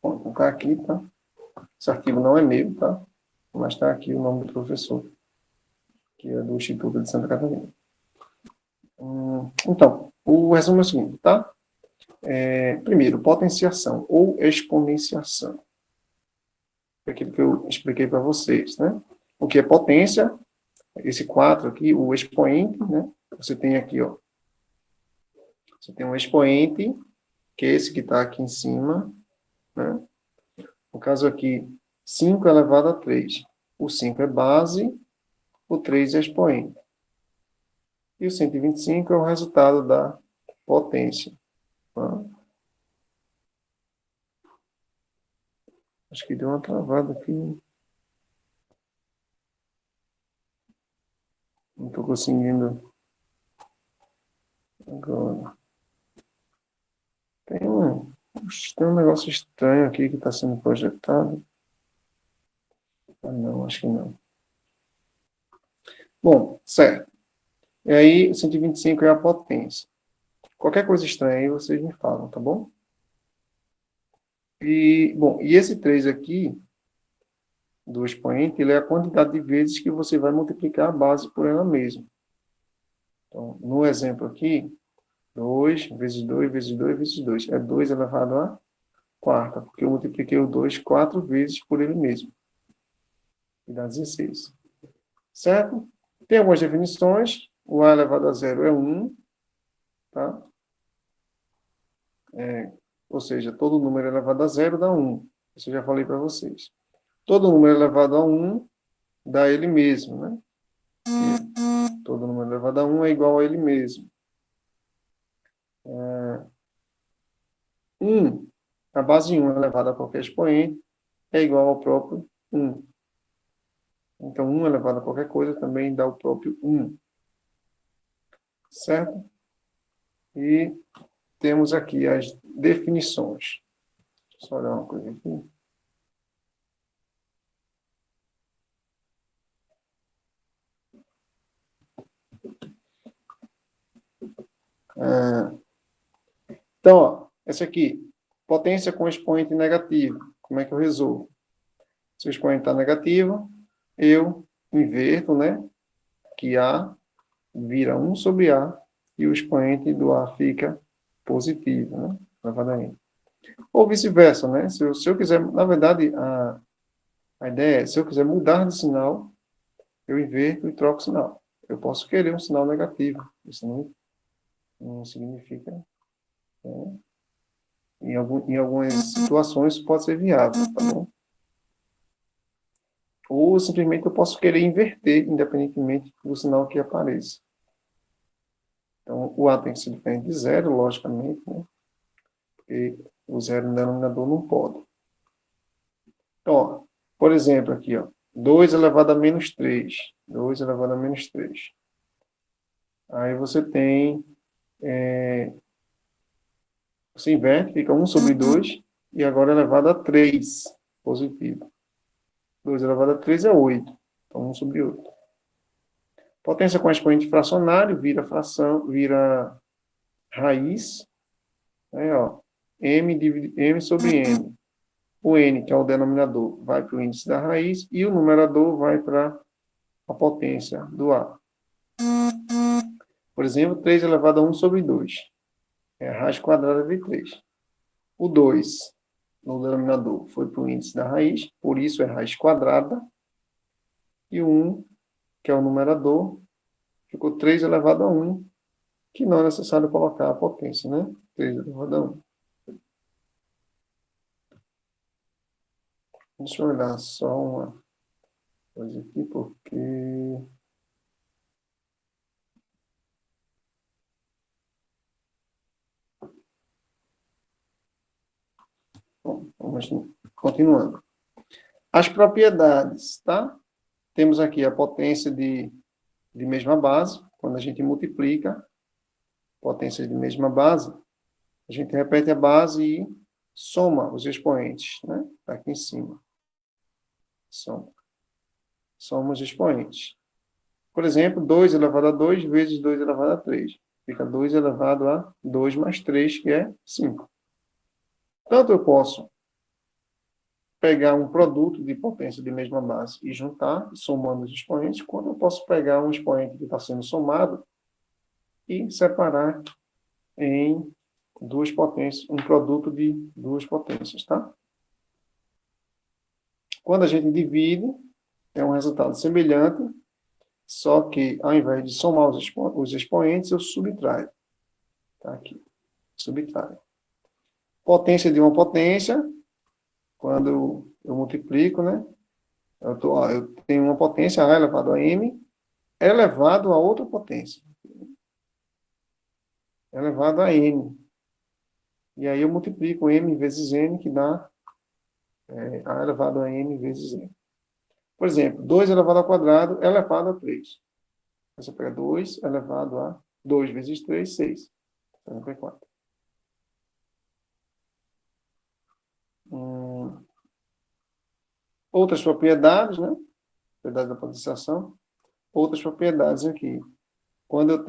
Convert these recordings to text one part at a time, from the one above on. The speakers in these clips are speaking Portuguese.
Vou colocar aqui, tá? Esse artigo não é meu, tá? Mas está aqui o nome do professor, que é do Instituto de Santa Catarina. Então, o resumo é o seguinte, tá? Primeiro, potenciação ou exponenciação. Aquilo que eu expliquei para vocês, né? O que é potência? Esse 4 aqui, o expoente, né? Você tem aqui, ó. Você tem um expoente, que é esse que está aqui em cima, né? No caso aqui, 5 elevado a 3. O 5 é base, o 3 é expoente. E o 125 é o resultado da potência. Tá? Acho que deu uma travada aqui. Não estou conseguindo agora. Tem um negócio estranho aqui que está sendo projetado. Ah, não, acho que não. Bom, certo. E aí, 125 é a potência. Qualquer coisa estranha aí, vocês me falam, tá bom? Bom, e esse 3 aqui, do expoente, ele é a quantidade de vezes que você vai multiplicar a base por ela mesma. Então, no exemplo aqui, 2 vezes 2 vezes 2 vezes 2. É 2 elevado a quarta, porque eu multipliquei o 2 4 vezes por ele mesmo. E dá 16. Certo? Tem algumas definições. O a elevado a zero é 1. Tá? Ou seja, todo número elevado a zero dá 1. Isso eu já falei para vocês. Todo número elevado a 1 dá ele mesmo, né? E todo número elevado a 1 é igual a ele mesmo. 1, a base 1 elevada a qualquer expoente é igual ao próprio 1. Então, 1 elevado a qualquer coisa também dá o próprio 1. Certo? E temos aqui as definições. Deixa eu só olhar uma coisa aqui. Então, ó, essa aqui, potência com expoente negativo. Como é que eu resolvo? Se o expoente está negativo, eu inverto, né? Que A vira 1 sobre A e o expoente do A fica positivo, né? Levado a N. Ou vice-versa, né? Se eu quiser, na verdade, a ideia é, se eu quiser mudar de sinal, eu inverto e troco o sinal. Eu posso querer um sinal negativo. Isso não significa... Né? Em algumas situações, isso pode ser viável, tá bom? Ou simplesmente eu posso querer inverter, independentemente do sinal que apareça. Então, o A tem que ser diferente de zero, logicamente, né? Porque o zero no denominador não pode. Então, ó, por exemplo, aqui, ó, 2 elevado a menos 3. 2 elevado a menos 3. Aí você tem... você inverte, fica 1 sobre 2, e agora elevado a 3, positivo. 2 elevado a 3 é 8. Então, 1 sobre 8. Potência com expoente fracionário vira fração, vira raiz, né, ó, m sobre n. O n, que é o denominador, vai para o índice da raiz e o numerador vai para a potência do A. Por exemplo, 3 elevado a 1 sobre 2. É a raiz quadrada de 3. O 2, no denominador, foi para o índice da raiz, por isso é raiz quadrada. E o 1, que é o numerador, ficou 3 elevado a 1, que não é necessário colocar a potência, né? 3 elevado a 1. Deixa eu olhar só uma coisa aqui, porque... Bom, vamos continuando. As propriedades, tá? Temos aqui a potência de mesma base, quando a gente multiplica potências de mesma base, a gente repete a base e soma os expoentes, né? Tá aqui em cima. Soma os expoentes. Por exemplo, 2 elevado a 2 vezes 2 elevado a 3. Fica 2 elevado a 2 mais 3, que é 5. Tanto eu posso pegar um produto de potência de mesma base e juntar, somando os expoentes, quando eu posso pegar um expoente que está sendo somado e separar em duas potências, um produto de duas potências, tá? Quando a gente divide, é um resultado semelhante, só que ao invés de somar os expoentes, eu subtraio. Tá aqui, subtraio. Potência de uma potência, quando eu multiplico, né? Eu tenho uma potência A elevado a M, elevado a outra potência, elevado a N. E aí eu multiplico M vezes N, que dá A elevado a N vezes N. Por exemplo, 2 elevado ao quadrado elevado a 3. Você pega 2 elevado a 2 vezes 3, 6. 44. Outras propriedades, né? Propriedade da potenciação. Outras propriedades aqui. Quando eu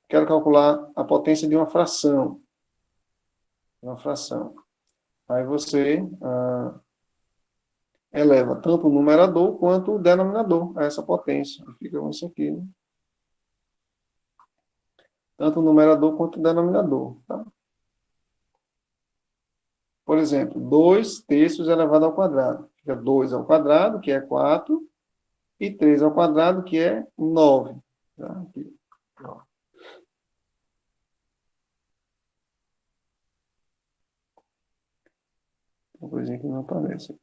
quero calcular a potência de uma fração. Uma fração. Aí você eleva tanto o numerador quanto o denominador a essa potência. Fica com isso aqui, né? Tanto o numerador quanto o denominador. Tá? Por exemplo, 2 terços elevado ao quadrado. Fica 2 ao quadrado, que é 4, e 3 ao quadrado, que é 9. Tá? Aqui. Uma coisinha que não aparece.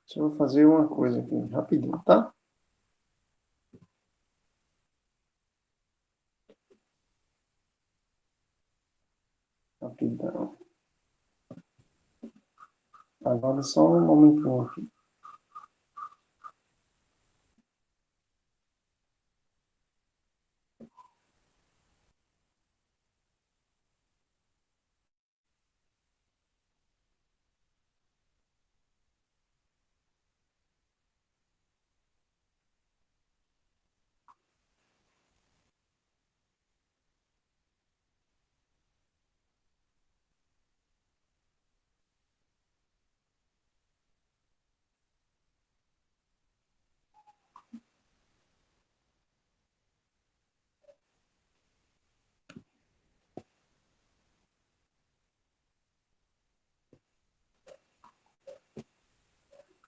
Deixa eu fazer uma coisa aqui, rapidinho, tá? Rapidão. Agora só um momentinho aqui.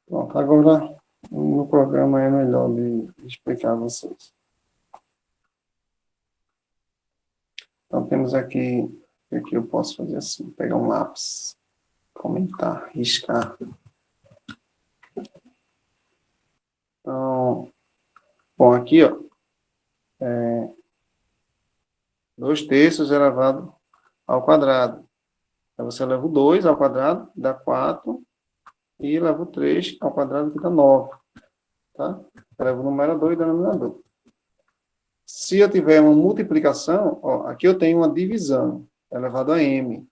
Pronto, agora no programa é melhor de explicar a vocês. Então, temos aqui eu posso fazer assim, pegar um lápis, comentar, riscar. Então, bom, aqui, ó, 2 terços elevado ao quadrado. Aí você leva o 2 ao quadrado, dá 4, e leva o 3 ao quadrado, que dá 9. Tá? Eu levo o numerador e o denominador. Se eu tiver uma multiplicação, ó, aqui eu tenho uma divisão, elevado a m.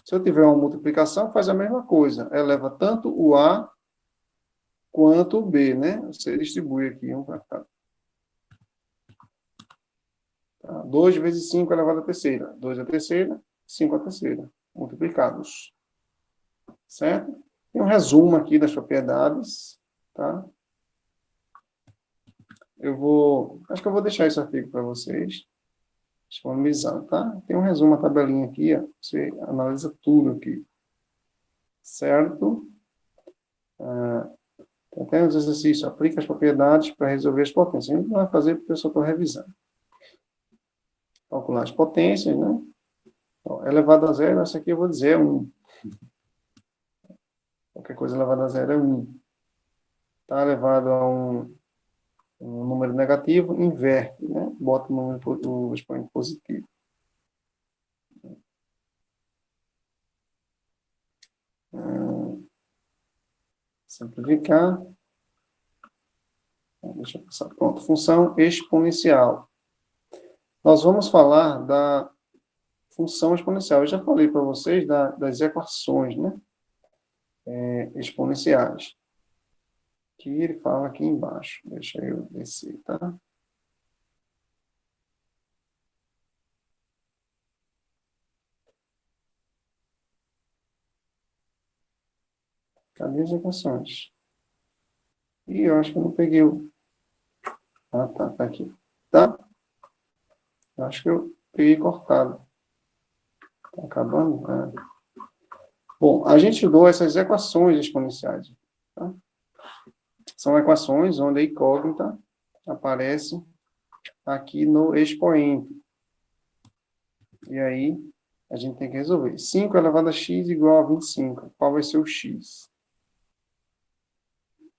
Se eu tiver uma multiplicação, faz a mesma coisa. Eleva tanto o A quanto o B, né? Você distribui aqui um para cá. Tá? 2 vezes 5 elevado à terceira. 2 à terceira, 5 à terceira. Multiplicados. Certo? Tem um resumo aqui das propriedades. Tá? Acho que eu vou deixar esse artigo para vocês. Disponibilizado, tá? Tem um resumo, uma tabelinha aqui, ó. Você analisa tudo aqui. Certo? Tem os exercícios, aplica as propriedades para resolver as potências. A gente não vai fazer porque eu só estou revisando. Calcular as potências, né? Ó, elevado a zero, essa aqui eu vou dizer é 1. Qualquer coisa elevada a zero é 1. Está elevado a um número negativo, inverte, né? Bota o expoente positivo. Simplificar. Deixa eu passar. Pronto. Função exponencial. Nós vamos falar da função exponencial. Eu já falei para vocês das equações, né? Exponenciais. Que ele fala aqui embaixo. Deixa eu descer, tá? Cadê as equações? Ih, eu acho que eu não peguei o... Ah, tá aqui. Tá? Eu acho que eu peguei cortado. Tá acabando? Bom, a gente estudou essas equações exponenciais. Tá? São equações onde a incógnita aparece aqui no expoente. E aí, a gente tem que resolver. 5 elevado a x igual a 25. Qual vai ser o x?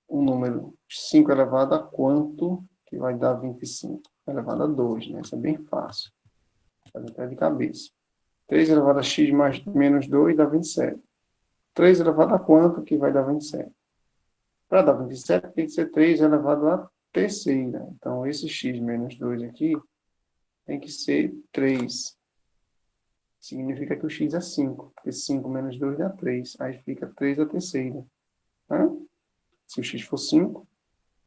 Um número 5 elevado a quanto que vai dar 25? Elevado a 2, né? Isso é bem fácil. Faz até de cabeça. 3 elevado a x mais menos 2 dá 27. 3 elevado a quanto que vai dar 27? Para dar 27, tem que ser 3 elevado a terceira. Então, esse x menos 2 aqui tem que ser 3. Significa que o x é 5. Porque 5 menos 2 dá 3. Aí fica 3 a terceira. Tá? Se o x for 5,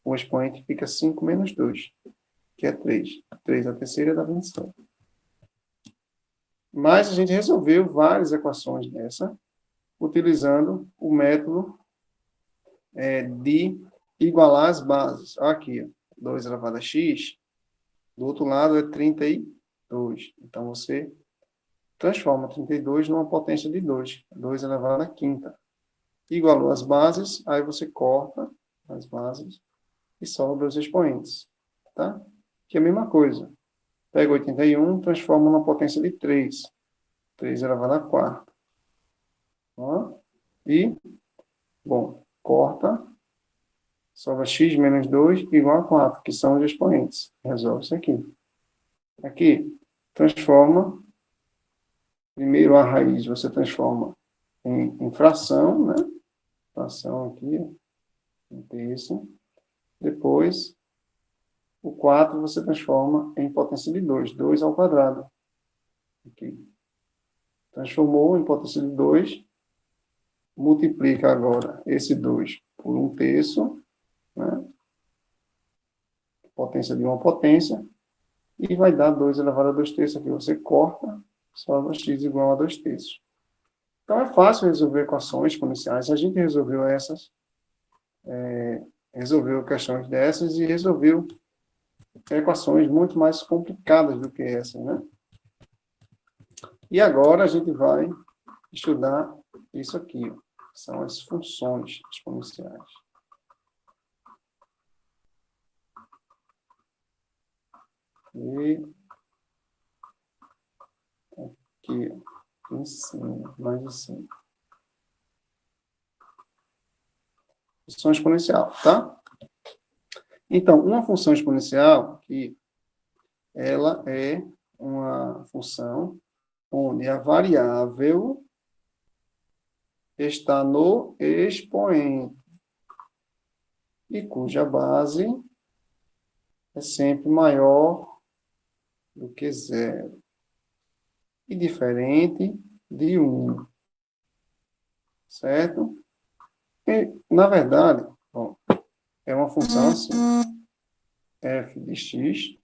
o expoente fica 5 menos 2, que é 3. 3 a terceira dá 27. Mas a gente resolveu várias equações dessa, utilizando o método de igualar as bases. Aqui, 2 elevado a x, do outro lado é 32. Então, você transforma 32 numa potência de 2. 2 elevado a quinta. Igualou as bases, aí você corta as bases e sobra os expoentes. Tá? Que é a mesma coisa. Pega 81, transforma numa potência de 3. 3 elevado a quarta. Ó. E, bom, corta, sobra x menos 2 igual a 4, que são os expoentes. Resolve isso aqui. Aqui, transforma, primeiro a raiz você transforma em fração, né? Fração aqui, um terço. Depois, o 4 você transforma em potência de 2, 2 ao quadrado. Aqui. Transformou em potência de 2, multiplica agora esse 2 por um terço, né? Potência de uma potência, e vai dar 2 elevado a 2 terços, aqui você corta, sobra x igual a 2 terços. Então, é fácil resolver equações exponenciais. A gente resolveu essas, resolveu questões dessas e resolveu equações muito mais complicadas do que essas, né? E agora a gente vai estudar isso aqui, ó. São as funções exponenciais. E aqui, em cima, mais em cima. Função exponencial, tá? Então, uma função exponencial, que ela é uma função onde a variável está no expoente e cuja base é sempre maior do que zero e diferente de 1, certo? E, na verdade, bom, é uma função assim, f de x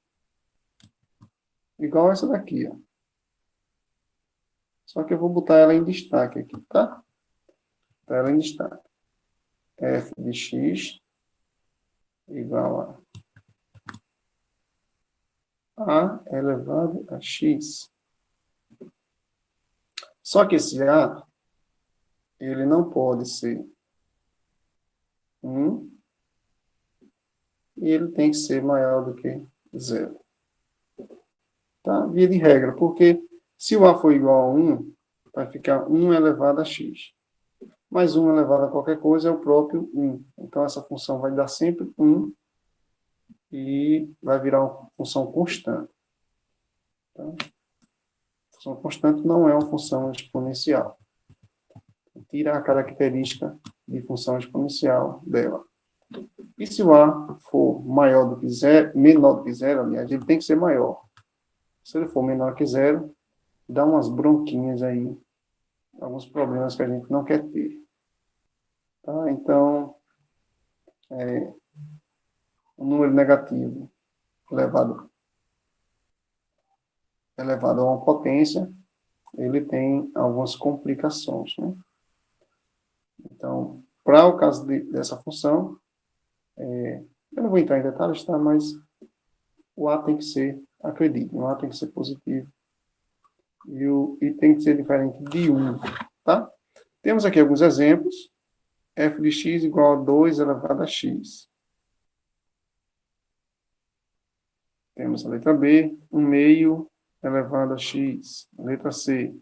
igual a essa daqui, ó. Só que eu vou botar ela em destaque aqui, tá? Botar ela em destaque. F de x igual a elevado a x. Só que esse a, ele não pode ser 1 e ele tem que ser maior do que 0. Tá? Via de regra, porque se o a for igual a 1, vai ficar 1 elevado a x. Mais 1 elevado a qualquer coisa é o próprio 1. Então, essa função vai dar sempre 1 e vai virar uma função constante. Então, função constante não é uma função exponencial. Tira a característica de função exponencial dela. E se o a for maior do que zero, menor do que zero, aliás, ele tem que ser maior. Se ele for menor que zero, dá umas bronquinhas aí, alguns problemas que a gente não quer ter. Tá? Então, um número negativo elevado a uma potência, ele tem algumas complicações, né? Então, para o caso dessa função, eu não vou entrar em detalhes, tá? Mas o A tem que ser, acredite, o A tem que ser positivo e tem que ser diferente de 1, tá? Temos aqui alguns exemplos. F de x igual a 2 elevado a x. Temos a letra B, 1 meio elevado a x. A letra C,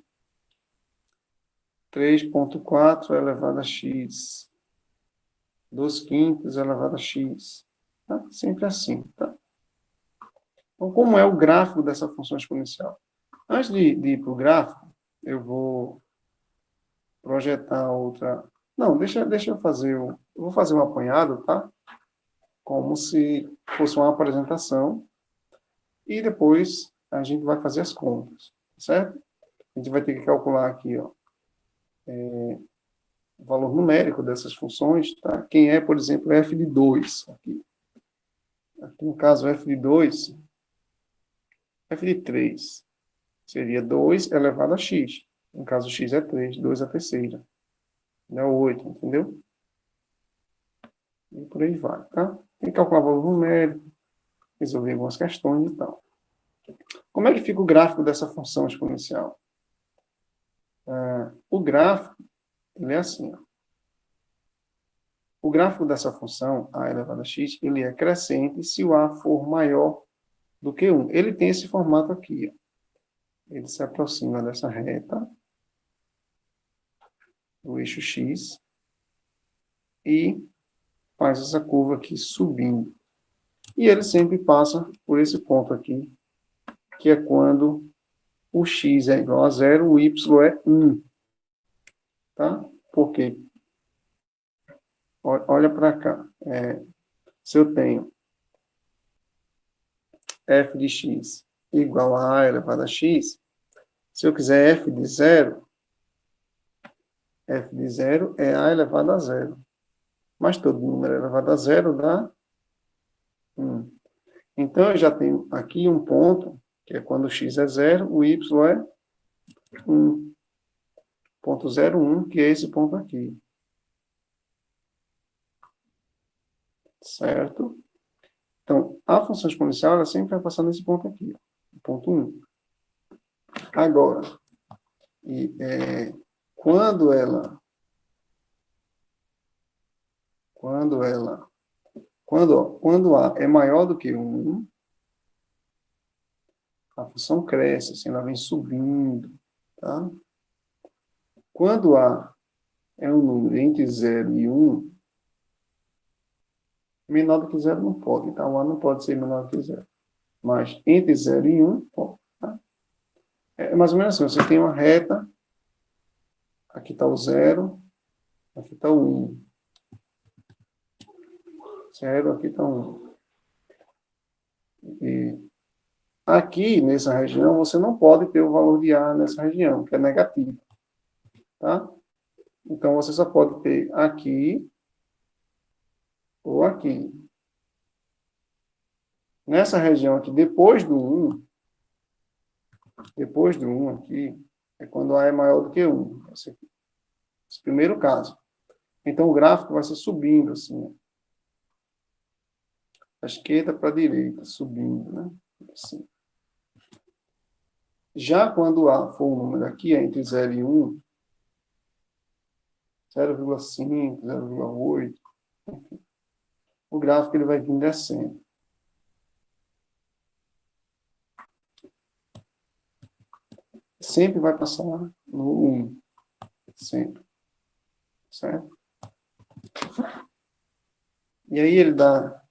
3,4 elevado a x. 2 quintos elevado a x. Tá? Sempre assim, tá? Então, como é o gráfico dessa função exponencial? Antes de ir para o gráfico, eu vou projetar outra... Não, deixa eu fazer... Eu vou fazer um apanhado, tá? Como se fosse uma apresentação. E depois a gente vai fazer as contas, certo? A gente vai ter que calcular aqui, ó, o valor numérico dessas funções, tá? Quem é, por exemplo, f de 2, aqui no caso, f de 2, f de 3, seria 2 elevado a x. No caso, x é 3, 2 é a terceira. É 8, entendeu? E por aí vai, tá? Tem que calcular o valor numérico, resolver algumas questões e tal. Como é que fica o gráfico dessa função exponencial? O gráfico, ele é assim, ó. O gráfico dessa função, a elevado a x, ele é crescente se o a for maior do que 1. Ele tem esse formato aqui, ó. Ele se aproxima dessa reta, do eixo x, e faz essa curva aqui subindo. E ele sempre passa por esse ponto aqui, que é quando o x é igual a 0, o y é 1. Tá? Por quê? Olha para cá. Se eu tenho f de x igual a elevado a x, se eu quiser f de 0 é a elevado a 0. Mas todo número elevado a 0 dá 1. Então, eu já tenho aqui um ponto, que é quando o x é 0, o y é 1. Ponto 0, 1, que é esse ponto aqui. Certo? Então, a função exponencial, ela sempre vai passar nesse ponto aqui, ó, ponto 1. Agora, quando a é maior do que 1, a função cresce, assim, ela vem subindo, tá? Quando a é um número entre 0 e 1, menor do que 0 não pode, então a não pode ser menor do que 0. Mas entre 0 e 1, pode. Tá? É mais ou menos assim, você tem uma reta, aqui está o 0, aqui está o 1. 0, aqui está o 1. E aqui, nessa região, você não pode ter o valor de A nessa região, que é negativo. Tá? Então, você só pode ter aqui ou aqui. Nessa região aqui, depois do 1 aqui, é quando A é maior do que 1. Esse primeiro caso. Então, o gráfico vai ser subindo, assim. Da esquerda para a direita, subindo, né? Assim. Já quando A for um número aqui, é entre 0 e 1, 0,5, 0,8, o gráfico ele vai vir descendo. Sempre vai passar no 1. Sempre. Certo? E aí ele dá...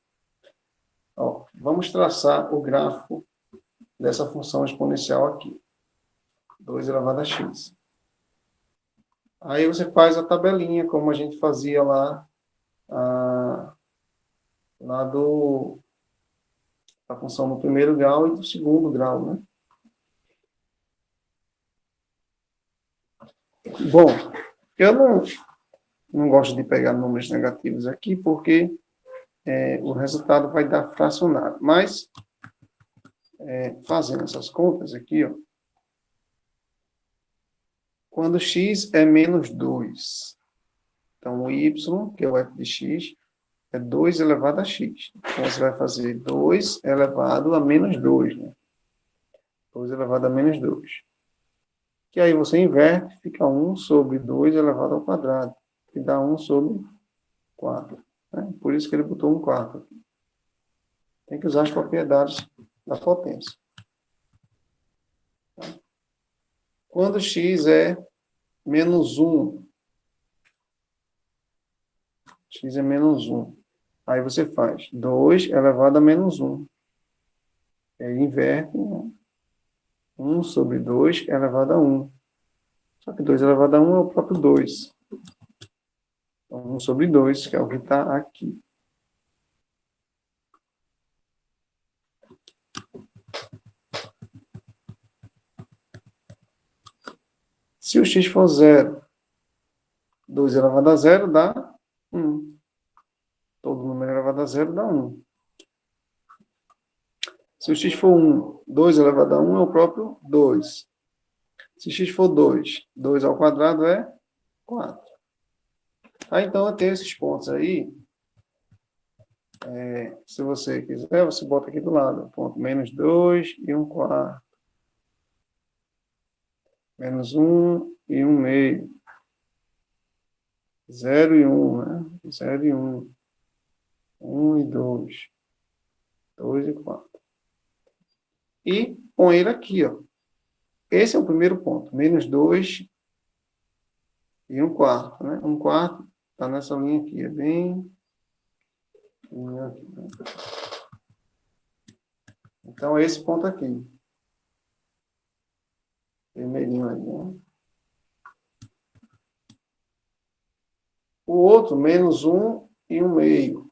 Ó, vamos traçar o gráfico dessa função exponencial aqui. 2 elevado a x. Aí você faz a tabelinha, como a gente fazia lá a função no primeiro grau e do segundo grau, né? Bom, eu não gosto de pegar números negativos aqui, porque o resultado vai dar fracionado. Mas, fazendo essas contas aqui, ó, quando x é menos 2, Então, o y, que é o f de x, é 2 elevado a x. Então, você vai fazer 2 elevado a menos 2, né? 2 elevado a menos 2. Que aí você inverte, fica 1 sobre 2 elevado ao quadrado, que dá 1 sobre 4. Né? Por isso que ele botou 1/4 aqui. Tem que usar as propriedades da potência. Quando x é menos 1, x é menos 1, aí você faz 2 elevado a menos 1. Aí inverte, né? 1 sobre 2 elevado a 1. Só que 2 elevado a 1 é o próprio 2. Então, 1 sobre 2, que é o que está aqui. Se o x for 0, 2 elevado a 0 dá 1. Todo número elevado a 0 dá 1. Se o x for 1, 2 elevado a 1 é o próprio 2. Se x for 2, 2 ao quadrado é 4. Então, eu tenho esses pontos aí. Se você quiser, você bota aqui do lado. Ponto menos 2 e 1/4. Menos 1 e 1/2. 0 e 1, né? 0 e 1. 1 e 2. 2 e 4. E põe ele aqui, ó. Esse é o primeiro ponto. Menos 2 e 1/4, né? 1/4 está nessa linha aqui. É bem... Então, é esse ponto aqui. Vermelhinho ali, né? O outro, menos 1 e 1/2.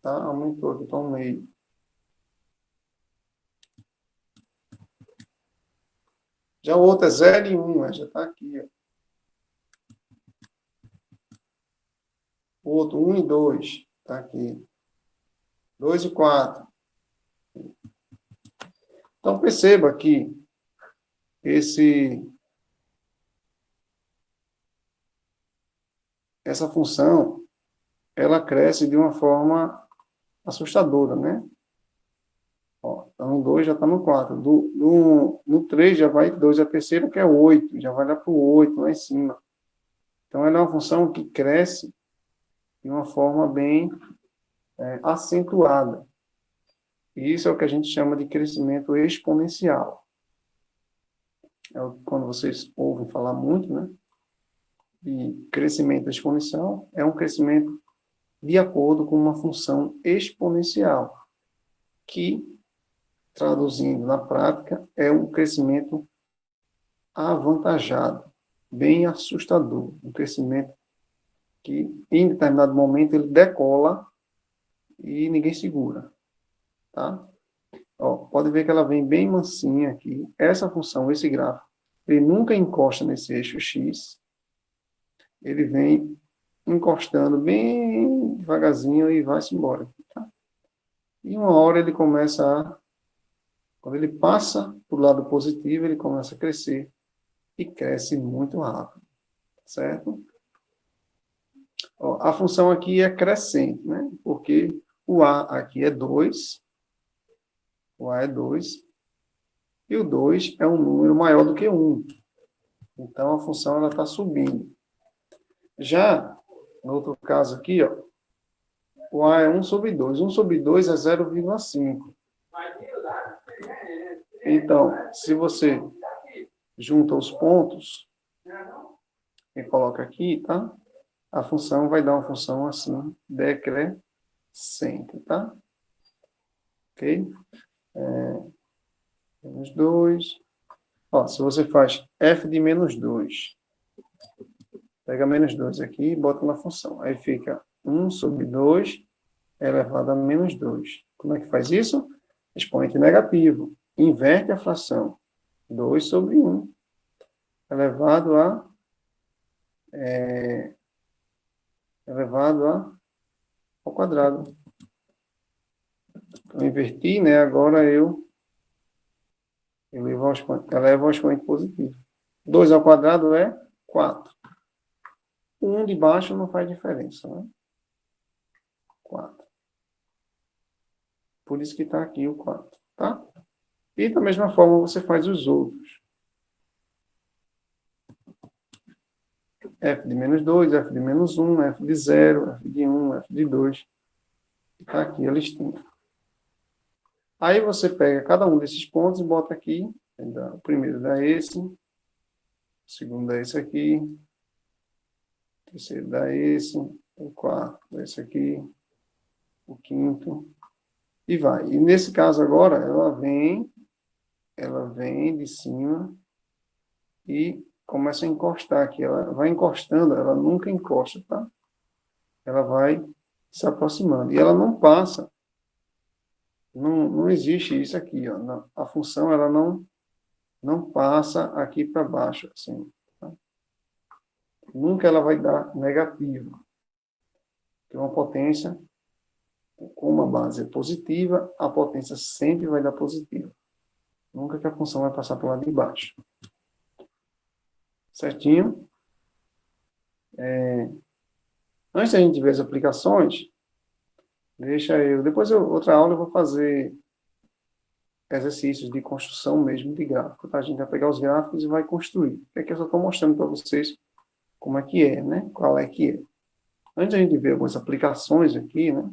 Tá? Aumentou aqui para 1/2. Já o outro é 0 e 1, né? Já está aqui. Ó. O outro, 1 e 2, está aqui. 2 e 4. Então, perceba que essa função, ela cresce de uma forma assustadora, né? Ó, tá no 2, já está no 4. No 3 já vai 2, a terceira que é 8, já vai lá para o 8, lá em cima. Então, ela é uma função que cresce de uma forma bem acentuada. E isso é o que a gente chama de crescimento exponencial. Quando vocês ouvem falar muito, né? De crescimento exponencial, é um crescimento de acordo com uma função exponencial, que, traduzindo na prática, é um crescimento avantajado, bem assustador, um crescimento que, em determinado momento, ele decola e ninguém segura, tá? Ó, pode ver que ela vem bem mansinha aqui. Essa função, esse gráfico, ele nunca encosta nesse eixo X, ele vem encostando bem devagarzinho e vai-se embora. Tá? E uma hora ele começa a... Quando ele passa para o lado positivo, ele começa a crescer. E cresce muito rápido. Certo? Ó, a função aqui é crescente, né? Porque o A aqui é 2. O A é 2. E o 2 é um número maior do que 1. Então, a função está subindo. Já, no outro caso aqui, ó, o A é 1 sobre 2. 1 sobre 2 é 0,5. Então, se você junta os pontos e coloca aqui, tá? A função vai dar uma função assim, decrescente, tá? Ok? Menos 2. Ó, se você faz f de menos 2, pega menos 2 aqui e bota na função. Aí fica 1 sobre 2 elevado a menos 2. Como é que faz isso? Expoente negativo. Inverte a fração. 2 sobre 1 elevado ao quadrado. Então, inverti, né? Agora eu elevo ao expoente positivo. 2 ao quadrado é 4. O 1 de baixo não faz diferença, né? 4. Por isso que está aqui o 4, tá? E da mesma forma você faz os outros. F de menos 2, F de menos 1, F de 0, F de 1, F de 2. Está aqui a listinha. Aí você pega cada um desses pontos e bota aqui. O primeiro dá esse. O segundo dá esse aqui. O terceiro dá esse. O quarto dá esse aqui. O quinto. E vai. E nesse caso agora, ela vem de cima e começa a encostar aqui. Ela vai encostando, ela nunca encosta, tá? Ela vai se aproximando. E ela não passa. Não existe isso aqui, ó. A função, ela não passa aqui para baixo, assim. Tá? Nunca ela vai dar negativo. Porque uma potência, com uma base positiva, a potência sempre vai dar positiva. Nunca que a função vai passar para o lado de baixo. Certinho? Antes da gente ver as aplicações, outra aula eu vou fazer exercícios de construção mesmo de gráfico, tá? A gente vai pegar os gráficos e vai construir. Aqui eu só estou mostrando para vocês como é que é, né? Qual é que é. Antes da gente ver algumas aplicações aqui, né?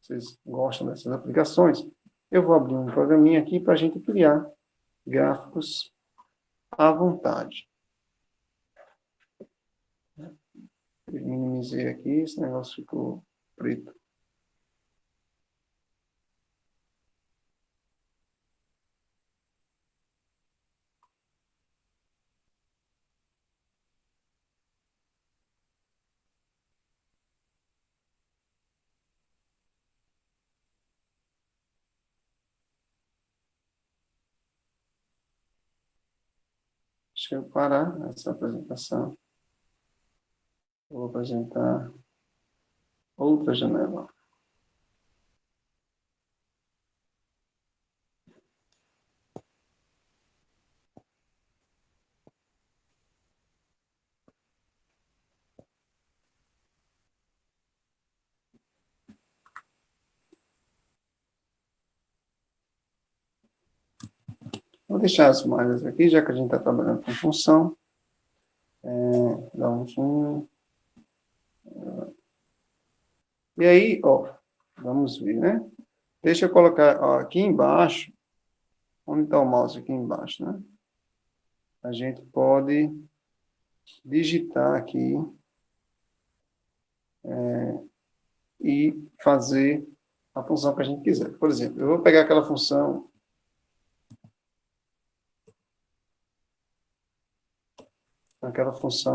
Vocês gostam dessas aplicações? Eu vou abrir um programinha aqui para a gente criar gráficos à vontade. Eu minimizei aqui, esse negócio ficou preto. Deixa eu parar essa apresentação. Vou apresentar outra janela. Vou deixar as malhas aqui, já que a gente está trabalhando com função. Dá um zoom. E aí, ó, vamos ver, né? Deixa eu colocar ó, aqui embaixo. Onde está o mouse aqui embaixo, né? A gente pode digitar aqui e fazer a função que a gente quiser. Por exemplo, eu vou pegar aquela função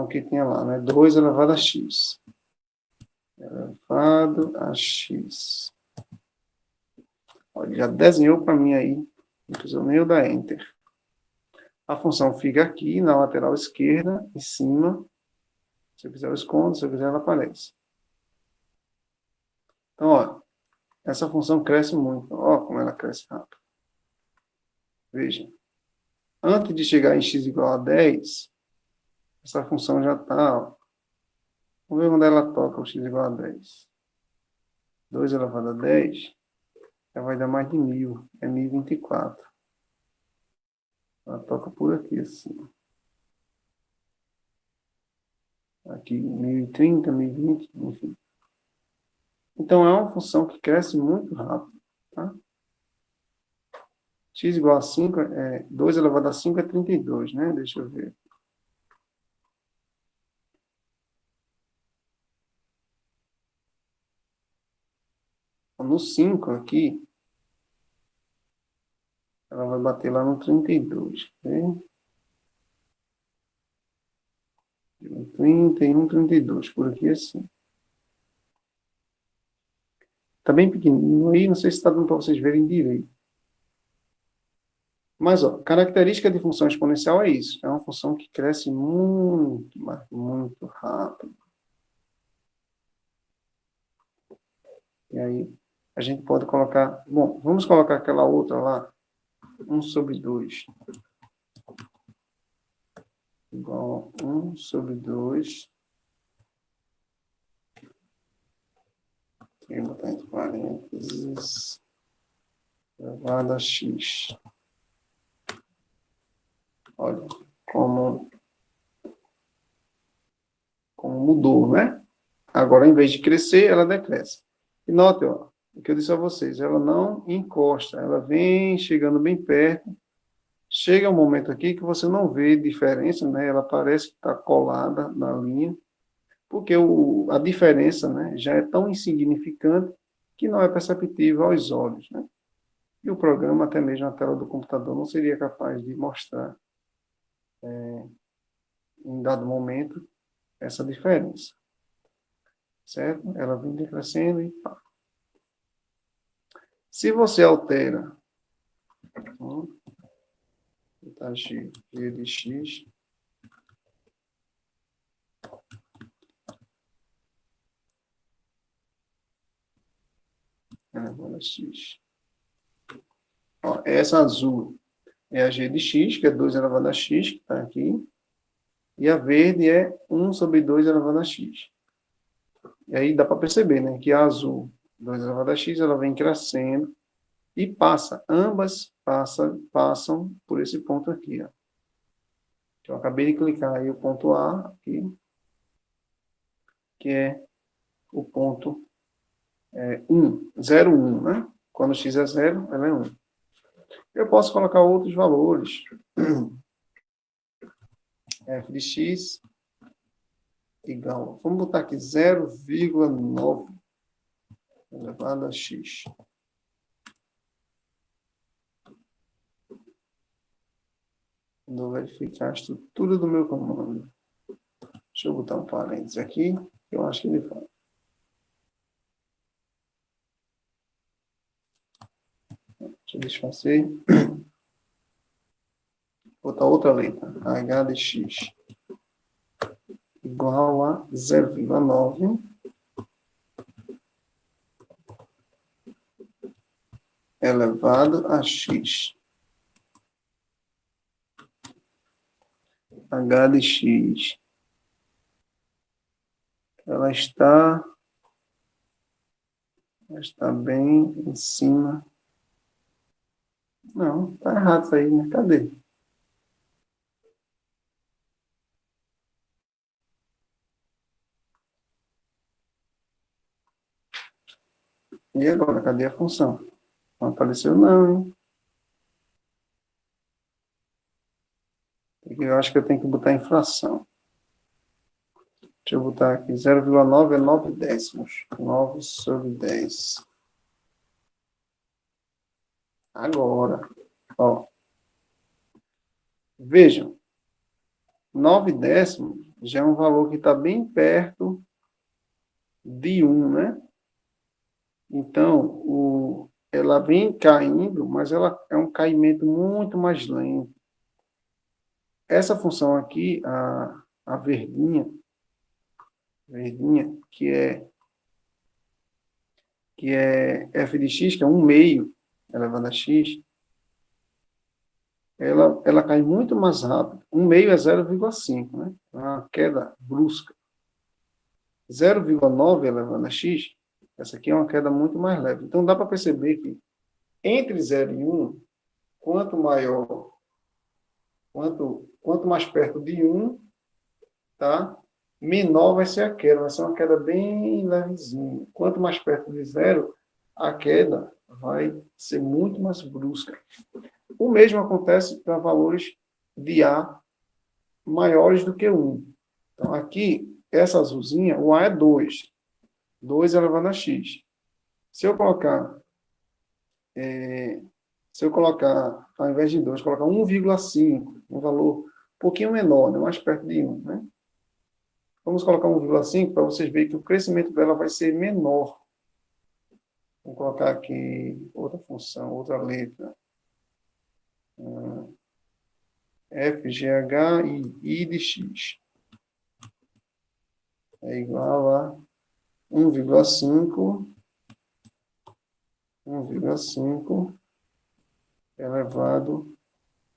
que tinha lá, né? 2 elevado a x. Elevado a x. Olha, já desenhou para mim aí. Não precisou nem eu dar Enter. A função fica aqui, na lateral esquerda, em cima. Se eu quiser, eu escondo. Se eu quiser, ela aparece. Então, ó, essa função cresce muito. Ó, como ela cresce rápido. Veja. Antes de chegar em x igual a 10, essa função já está, ó. Vamos ver onde ela toca o x igual a 10. 2 elevado a 10, já vai dar mais de 1000. É 1024. Ela toca por aqui, assim. Aqui, 1030, 1020, enfim. Então, é uma função que cresce muito rápido, tá? X igual a 5, 2 elevado a 5 é 32, né? Deixa eu ver. No 5 aqui, ela vai bater lá no 32, ok? 31, 32, por aqui assim. Está bem pequenininho aí, não sei se está dando para vocês verem direito. Mas, ó, característica de função exponencial é isso. É uma função que cresce muito, mas muito rápido. E aí, a gente pode colocar... Bom, vamos colocar aquela outra lá. 1 sobre 2. Igual a 1 sobre 2 Vou botar entre parênteses, elevado a x. Olha como mudou, né? Agora, em vez de crescer, ela decresce. E note, ó, o que eu disse a vocês, ela não encosta, ela vem chegando bem perto. Chega um momento aqui que você não vê diferença, né? Ela parece que está colada na linha, porque a diferença, né, já é tão insignificante que não é perceptível aos olhos, né? E o programa, até mesmo a tela do computador, não seria capaz de mostrar, em dado momento, essa diferença. Certo? Ela vem decrescendo e pá. Se você altera, tá, g de x, elevado a x. Ó, essa azul é a g de x, que é 2 elevado a x, que está aqui. E a verde é 1 sobre 2 elevado a x. E aí dá para perceber, né, que a azul, 2 elevado a x, ela vem crescendo e ambas passam por esse ponto aqui, ó. Eu acabei de clicar aí o ponto A aqui, que é o ponto 1, 0, 1, né? Quando x é 0, ela é 1. Eu posso colocar outros valores. F de x igual, vamos botar aqui 0,9 elevado a x. Vou verificar a estrutura do meu comando. Deixa eu botar um parênteses aqui, que eu acho que ele fala. Deixa eu desfazer. Vou botar outra letra. H de x igual a 0,9 elevado a x. H de x. Ela está bem em cima. Não, está errado isso aí, né? Cadê? E agora, cadê a função? Não apareceu não, hein? Eu acho que eu tenho que botar inflação. Deixa eu botar aqui, 0,9 é 9 décimos. 9 sobre 10. Agora, ó. Vejam, 9 décimos já é um valor que está bem perto de 1, né? Então, ela vem caindo, mas ela é um caimento muito mais lento. Essa função aqui, a verdinha, que é f de x, que é 1 meio elevado a x, ela cai muito mais rápido. 1 meio é 0,5, né? É uma queda brusca. 0,9 elevado a x, essa aqui é uma queda muito mais leve. Então, dá para perceber que entre 0 e 1, quanto maior, quanto mais perto de 1, tá? Menor vai ser a queda, vai ser uma queda bem levezinha. Quanto mais perto de 0, a queda vai ser muito mais brusca. O mesmo acontece para valores de A maiores do que 1. Então, aqui, essa azulzinha, o A é 2. 2 elevado a x. Se eu colocar, ao invés de 2, colocar 1,5, um valor um pouquinho menor, né, mais perto de 1, né? Vamos colocar 1,5 para vocês verem que o crescimento dela vai ser menor. Vou colocar aqui outra função, outra letra. F, GH e I de x é igual a 1,5 elevado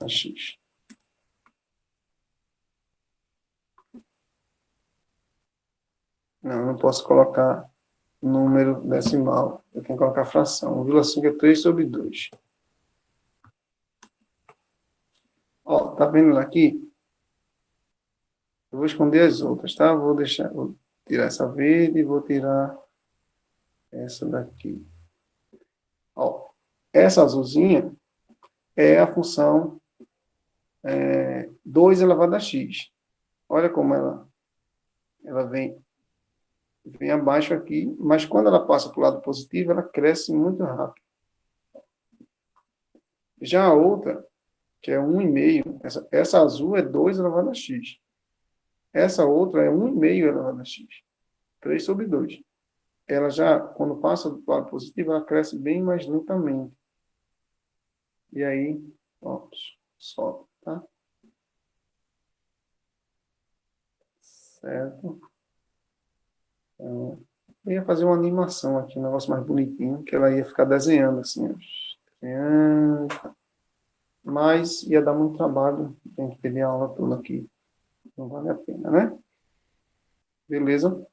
a x. Não posso colocar número decimal. Eu tenho que colocar fração. 1,5 é 3 sobre 2. Ó, tá vendo aqui? Eu vou esconder as outras, tá? Vou tirar essa verde e vou tirar essa daqui. Ó, essa azulzinha é a função 2 elevado a x. Olha como ela vem abaixo aqui, mas quando ela passa para o lado positivo, ela cresce muito rápido. Já a outra, que é 1,5, essa azul é 2 elevado a x. Essa outra é 1,5 elevado a x. 3 sobre 2. Ela já, quando passa do lado positivo, ela cresce bem mais lentamente. E aí, ó, sobe, tá? Certo? Então, eu ia fazer uma animação aqui, um negócio mais bonitinho, que ela ia ficar desenhando assim, ó. Desenhando. Mas ia dar muito trabalho, tem que perder a aula toda aqui. Não vale a pena, né? Beleza?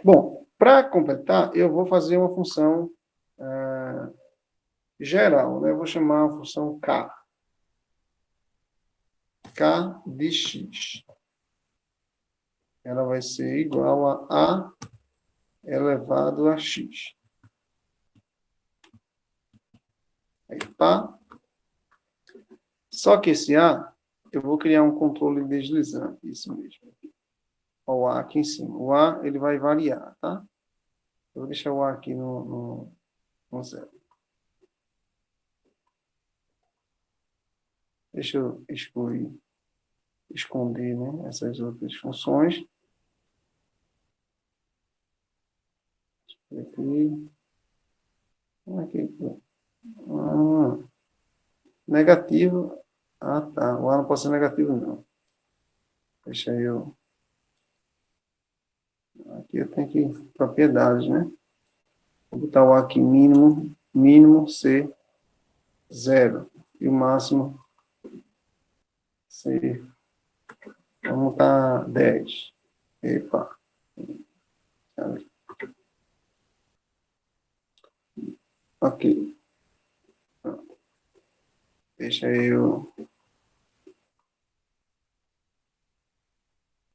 Bom, para completar, eu vou fazer uma função geral, né? Eu vou chamar a função K. K de x. Ela vai ser igual a elevado a x. Aí, tá? Só que esse A, eu vou criar um controle deslizante, isso mesmo. O A aqui em cima. O A, ele vai variar, tá? Eu vou deixar o A aqui no zero. Deixa eu esconder, né, essas outras funções. Aqui. Aqui. Negativo. Ah, tá. O A não pode ser negativo, não. Deixa eu... Aqui eu tenho que... Propriedades, né? Vou botar o A aqui mínimo. Mínimo ser 0. E o máximo ser... Vamos botar 10. Epa. Ok. Deixa eu...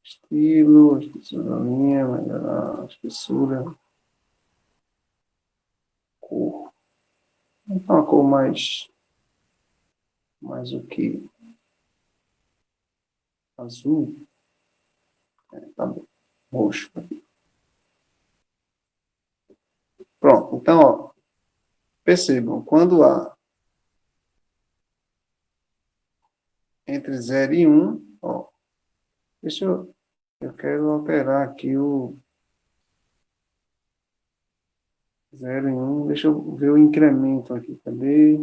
Estilo, espessura da linha, melhorar a espessura. Cor. Então, uma cor mais o que? Azul. Tá bom. Roxo. Pronto. Então, ó, percebam, quando há entre 0 e 1, ó, eu quero alterar aqui o 0 e 1, deixa eu ver o incremento aqui, cadê?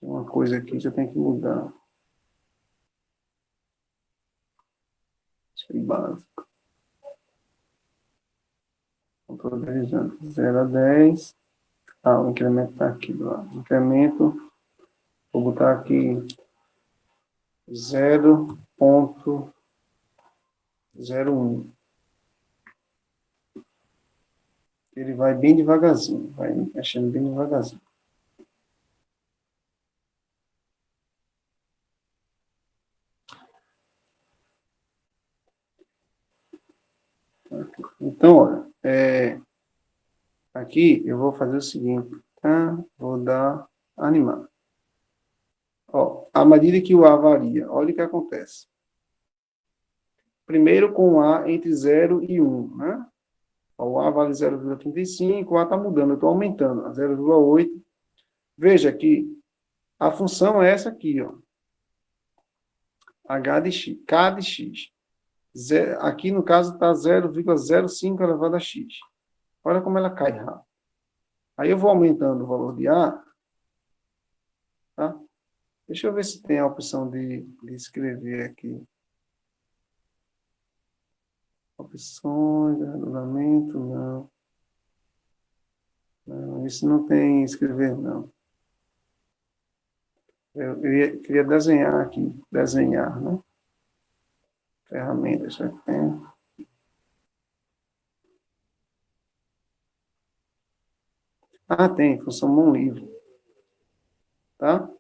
Tem uma coisa aqui que eu tenho que mudar. Isso é básico. Estou organizando. 0 a 10. Ah, o incremento está aqui do lado. Incremento, vou botar aqui 0,01. Ele vai bem devagarzinho, vai mexendo bem devagarzinho. Então, olha, aqui eu vou fazer o seguinte, tá? Vou dar animar. Ó, à medida que o A varia, olha o que acontece. Primeiro com o A entre 0 e 1, né? O A vale 0,35, o A está mudando, eu estou aumentando, a 0,8. Veja que a função é essa aqui, ó. H de x, K de x. Aqui, no caso, está 0,05 elevado a x. Olha como ela cai rápido. Aí eu vou aumentando o valor de A, tá? Deixa eu ver se tem a opção de escrever aqui. Opções, regulamento, não. Não, isso não tem escrever, não. Eu queria desenhar aqui, desenhar, né? Ferramentas, já tem. Ah, tem, função mão livre. Tá?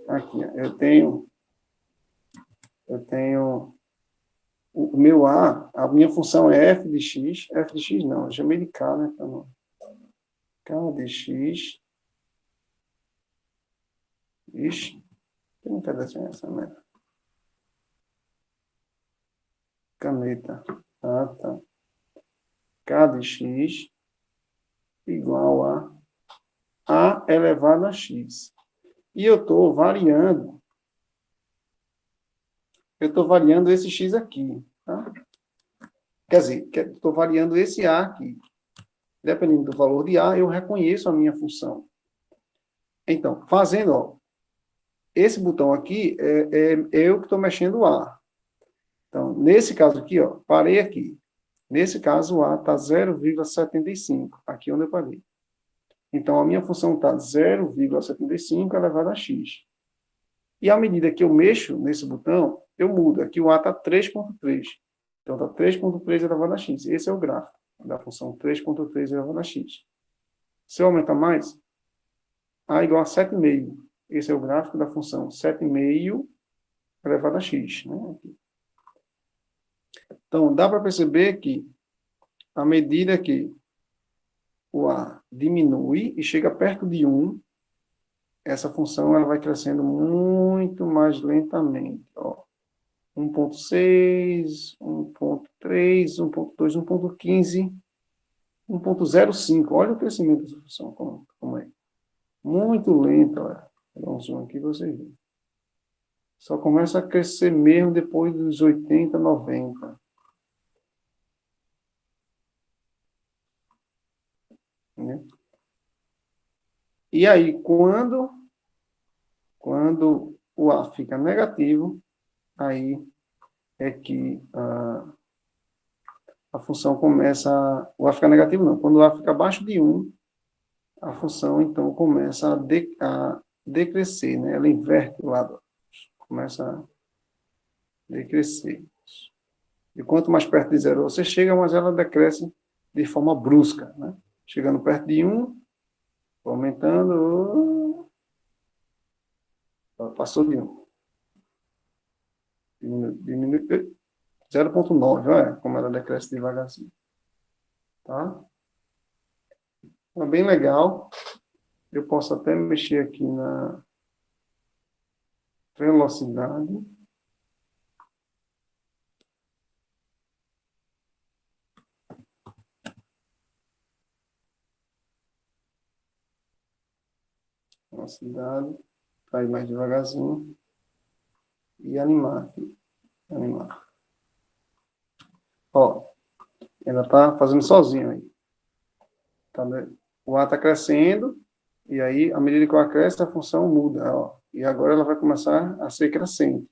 Aqui, ó, eu tenho o meu a minha função é f de x não, eu chamei de k, né? K de x, ixi, tem um pedacinho essa, né? Caneta, tá. K de x igual a elevado a x. E eu estou variando esse x aqui, tá? Quer dizer, estou variando esse a aqui. Dependendo do valor de a, eu reconheço a minha função. Então, fazendo, ó, esse botão aqui é eu que estou mexendo o a. Então, nesse caso aqui, ó, parei aqui. Nesse caso, o a está 0,75, aqui onde eu parei. Então, a minha função está 0,75 elevado a x. E à medida que eu mexo nesse botão, eu mudo. Aqui o a está 3,3. Então, está 3,3 elevado a x. Esse é o gráfico da função 3,3 elevado a x. Se eu aumentar mais, a igual a 7,5. Esse é o gráfico da função 7,5 elevado a x. Né? Então, dá para perceber que, à medida que o a diminui e chega perto de 1, essa função ela vai crescendo muito mais lentamente. Ó. 1,6, 1,3, 1,2, 1,15, 1,05. Olha o crescimento dessa função, como é. Muito lento, olha. Vou dar um zoom aqui para você ver. Só começa a crescer mesmo depois dos 80, 90. Né? E aí, quando o A fica negativo, aí é que a função começa... O A fica negativo, não. Quando o A fica abaixo de 1, a função, então, começa a decrescer, né? Ela inverte o lado. Começa a decrescer. E quanto mais perto de zero você chega, mais ela decresce de forma brusca, né? Chegando perto de 1, aumentando, passou de 1. Diminui 0,9, olha como ela decresce devagarzinho. Tá? É bem legal. Eu posso até mexer aqui na velocidade. Velocidade. Para ir mais devagarzinho. E animar aqui. Animar. Ó, ela está fazendo sozinho aí. Tá, né? O A está crescendo, e aí, à medida que o A cresce, a função muda. Ó, e agora ela vai começar a ser crescente.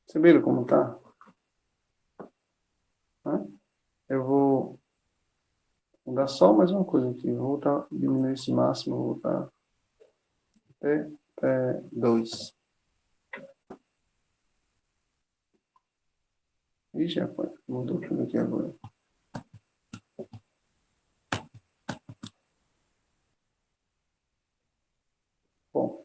Perceberam como está? Eu vou dar só mais uma coisa aqui. Vou voltar, diminuir esse máximo, vou voltar até 2. Ixi, rapaz, mudou tudo aqui agora. Bom.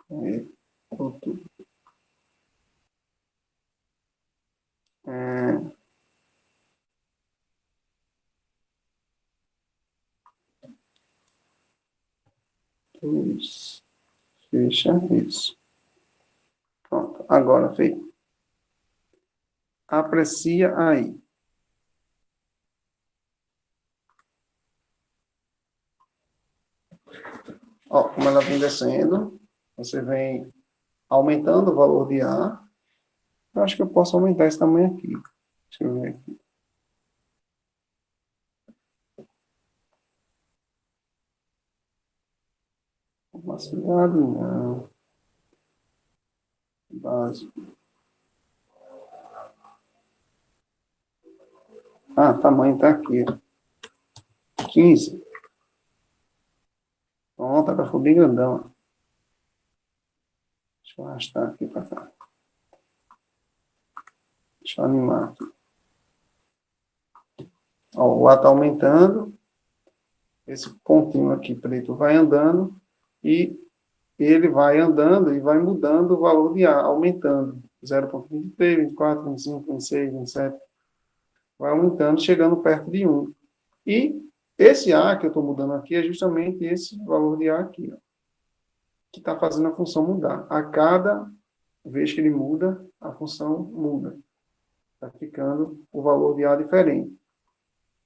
Aí, voltou. Isso. Fecha isso. Pronto. Agora, feito. Aprecia aí. Ó, como ela vem descendo, você vem aumentando o valor de A. Eu acho que eu posso aumentar esse tamanho aqui. Deixa eu ver aqui. Capacidade, não. Básico. Ah, tamanho está aqui. 15. Pronto, agora ficou bem grandão. Vou arrastar aqui para cá. Deixa eu animar aqui. Ó, o A está aumentando. Esse pontinho aqui preto vai andando. E ele vai andando e vai mudando o valor de A, aumentando. 0,23, 24, 25, 26, 27. Vai aumentando, chegando perto de 1. E esse A que eu estou mudando aqui é justamente esse valor de A aqui, ó, que está fazendo a função mudar. A cada vez que ele muda, a função muda. Está ficando o valor de A diferente.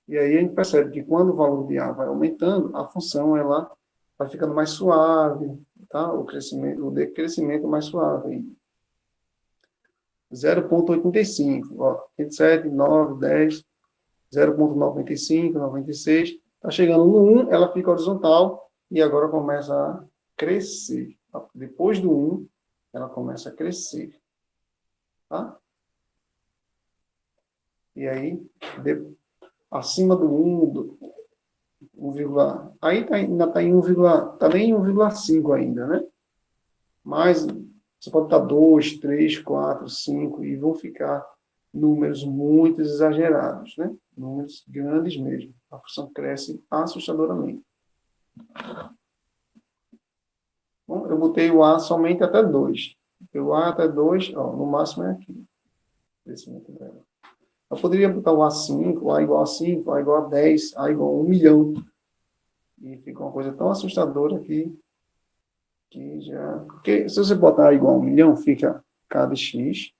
E aí a gente percebe que quando o valor de A vai aumentando, a função ela vai ficando mais suave, tá? O decrescimento mais suave. 0,85, 27, 9, 10, 0,95, 96. Está chegando no 1, ela fica horizontal e agora começa a crescer. Depois do 1, ela começa a crescer. Tá? E aí, acima do 1, 1, aí ainda está em 1, está nem em 1,5 ainda, né? Mas você pode estar 2, 3, 4, 5 e vão ficar números muito exagerados, né? Números grandes mesmo. A função cresce assustadoramente. Bom, eu botei o A somente até 2. O A até 2, ó, no máximo é aqui. Crescimento dela. Eu poderia botar o A5, A igual a 5, A igual a 10, A igual a 1 milhão. E fica uma coisa tão assustadora que já... Porque se você botar A igual a 1 milhão, fica K de X.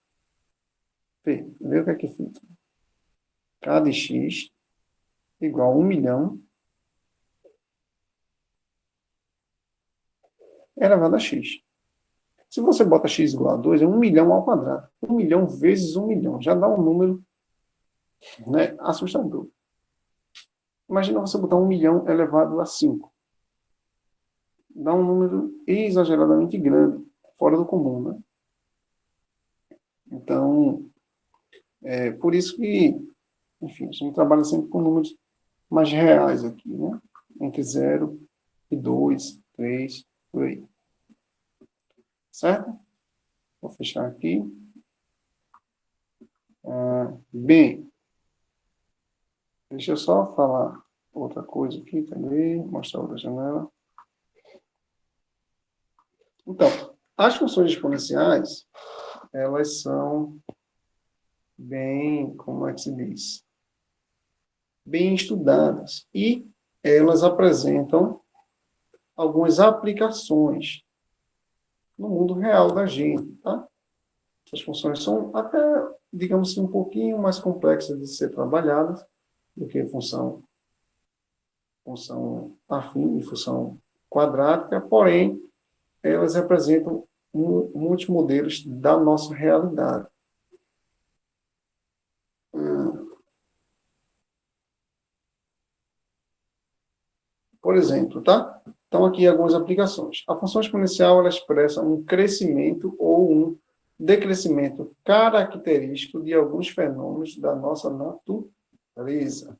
Vê o que é que fica. K de X igual a 1 milhão elevado a X. Se você bota X igual a 2, é 1 milhão ao quadrado. 1 milhão vezes 1 milhão. Já dá um número, né, assustador. Imagina você botar 1 milhão elevado a 5. Dá um número exageradamente grande, fora do comum, né? Então, é por isso que, enfim, a gente trabalha sempre com números mais reais aqui, né? Entre 0 e 2, 3, por aí. Certo? Vou fechar aqui. Bem, deixa eu só falar outra coisa aqui também, mostrar outra janela. Então, as funções exponenciais, elas são bem, como é que se diz? Bem estudadas. E elas apresentam algumas aplicações no mundo real da gente, tá? Essas funções são até, digamos assim, um pouquinho mais complexas de ser trabalhadas do que função afim e função quadrática, porém, elas representam muitos modelos da nossa realidade. Por exemplo, tá? Então, aqui algumas aplicações. A função exponencial, ela expressa um crescimento ou um decrescimento característico de alguns fenômenos da nossa natureza.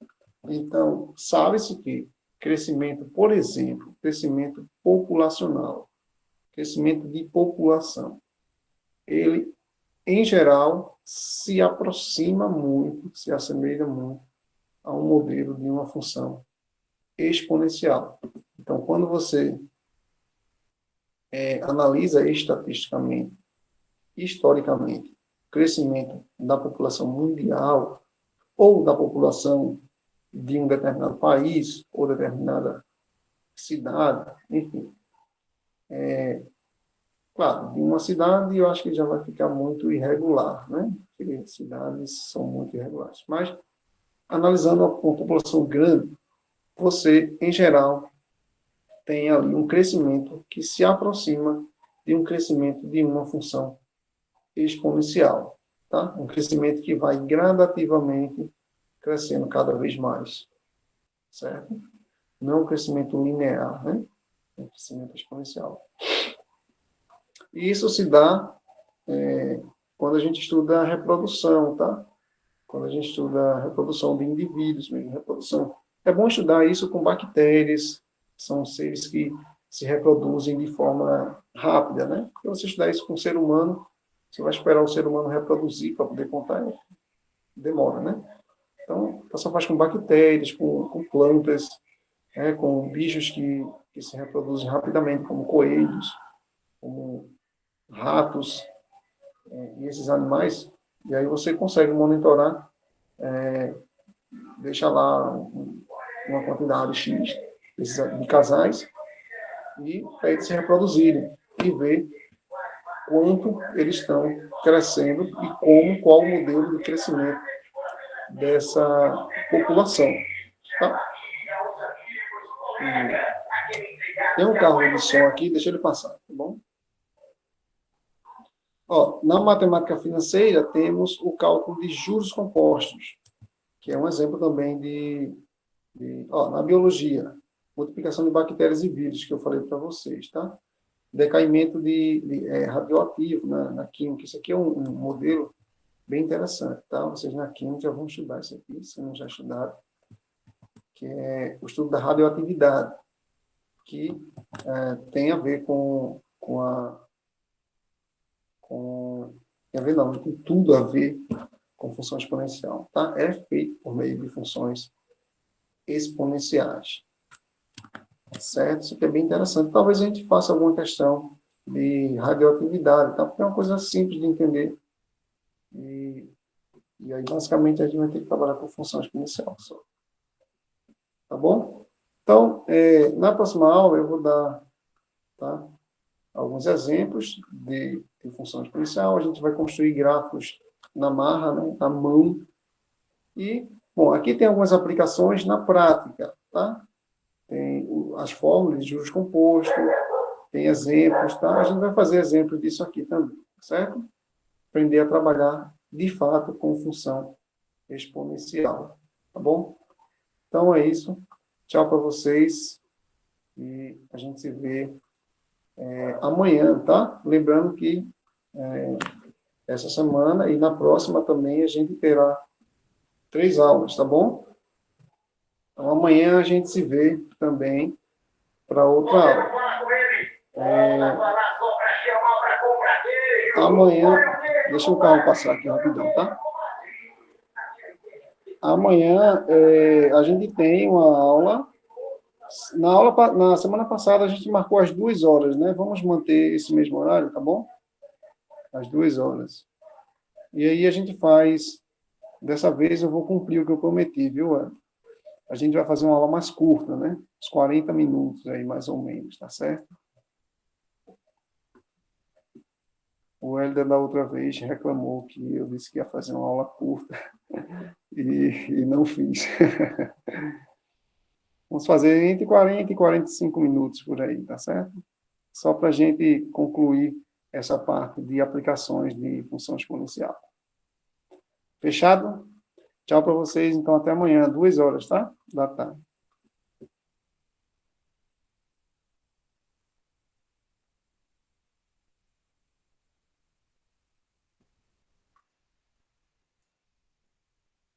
Então, sabe-se que crescimento, por exemplo, crescimento populacional, crescimento de população, ele, em geral, se aproxima muito, se assemelha muito a um modelo de uma função exponencial. Então, quando você analisa estatisticamente, historicamente, o crescimento da população mundial ou da população de um determinado país ou determinada cidade, enfim, claro, de uma cidade eu acho que já vai ficar muito irregular, né? Porque cidades são muito irregulares. Mas, analisando uma população grande, você, em geral, tem ali um crescimento que se aproxima de um crescimento de uma função exponencial, tá? Um crescimento que vai gradativamente crescendo cada vez mais, certo? Não é um crescimento linear, né? É um crescimento exponencial. E isso se dá quando a gente estuda a reprodução, tá? Quando a gente estuda a reprodução de indivíduos mesmo, reprodução. É bom estudar isso com bactérias, são seres que se reproduzem de forma rápida, né? Se você estudar isso com o ser humano, você vai esperar o ser humano reproduzir para poder contar, demora, né? Então, só faz com bactérias, com plantas, com bichos que se reproduzem rapidamente, como coelhos, como ratos, e esses animais, e aí você consegue monitorar, deixa lá uma quantidade X de casais, e para eles se reproduzirem, e ver quanto eles estão crescendo e qual o modelo de crescimento dessa população. Tá? Tem um carro de som aqui, deixa ele passar, tá bom? Ó, na matemática financeira, temos o cálculo de juros compostos, que é um exemplo também na biologia, multiplicação de bactérias e vírus, que eu falei para vocês, tá? Decaimento radioativo na química. Isso aqui é um modelo bem interessante, tá? Vocês na química vão estudar isso aqui, se não já estudaram, que é o estudo da radioatividade, que tem a ver tem tudo a ver com função exponencial, tá? É feito por meio de funções exponenciais. Certo? Isso aqui é bem interessante. Talvez a gente faça alguma questão de radioatividade, tá? Porque é uma coisa simples de entender. E aí, basicamente, a gente vai ter que trabalhar com função exponencial só. Tá bom? Então, na próxima aula, eu vou dar, tá, alguns exemplos de função exponencial. A gente vai construir gráficos na marra, né, na mão. E, bom, aqui tem algumas aplicações na prática, tá? Tem as fórmulas de juros compostos, tem exemplos, tá? A gente vai fazer exemplos disso aqui também, certo? Aprender a trabalhar, de fato, com função exponencial, tá bom? Então, é isso. Tchau para vocês. E a gente se vê amanhã, tá? Lembrando que essa semana e na próxima também a gente terá 3 aulas, tá bom? Então, amanhã a gente se vê também para outra aula. Amanhã, deixa o carro passar aqui rapidão, tá? Amanhã a gente tem uma aula. Na semana passada a gente marcou às 2 horas, né? Vamos manter esse mesmo horário, tá bom? Às 2 horas. E aí a gente faz. Dessa vez eu vou cumprir o que eu prometi, viu, Ana? A gente vai fazer uma aula mais curta, né? Uns 40 minutos aí, mais ou menos, tá certo? O Hélder, da outra vez, reclamou que eu disse que ia fazer uma aula curta e não fiz. Vamos fazer entre 40 e 45 minutos por aí, tá certo? Só para a gente concluir essa parte de aplicações de função exponencial. Fechado? Tchau para vocês, então até amanhã, 2 horas, tá? Da tarde.